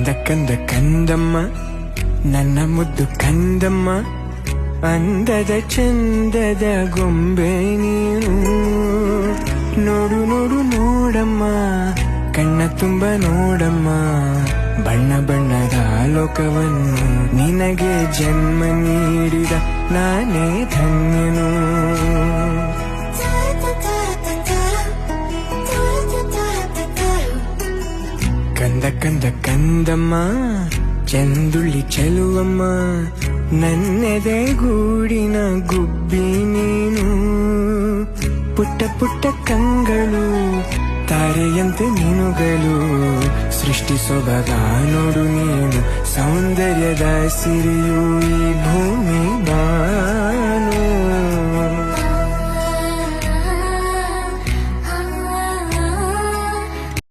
ಕಂದ ಕಂದ ಕಂದಮ್ಮ ನನ್ನ ಮುದ್ದು ಕಂದಮ್ಮ ಅಂದದ ಚಂದದ ಗೊಂಬೆ ನೀನು ನೋಡು ನೋಡು ನೋಡಮ್ಮ ಕಣ್ಣ ತುಂಬ ನೋಡಮ್ಮ ಬಣ್ಣ ಬಣ್ಣದ ಲೋಕವನ್ನು ನಿನಗೆ ಜನ್ಮ ನೀಡಿದ ನಾನೇ ಧನ್ಯನು ಕಂದ ಕಂದ ಕಂದಮ್ಮ ಚಂದುಳ್ಳಿ ಚೆಲುವಮ್ಮ ನನ್ನೆದೆ ಗೂಡಿನ ಗುಬ್ಬಿ ನೀನು ಪುಟ್ಟ ಪುಟ್ಟ ಕಂಗಳು ತಾರೆಯಂತೆ ಮೀನುಗಳು ಸೃಷ್ಟಿ ಸೊಬಗ ನೋಡು ನೀನು ಸೌಂದರ್ಯದ ಸಿರಿಯು ಈ ಭೂಮಿ ಬಾನು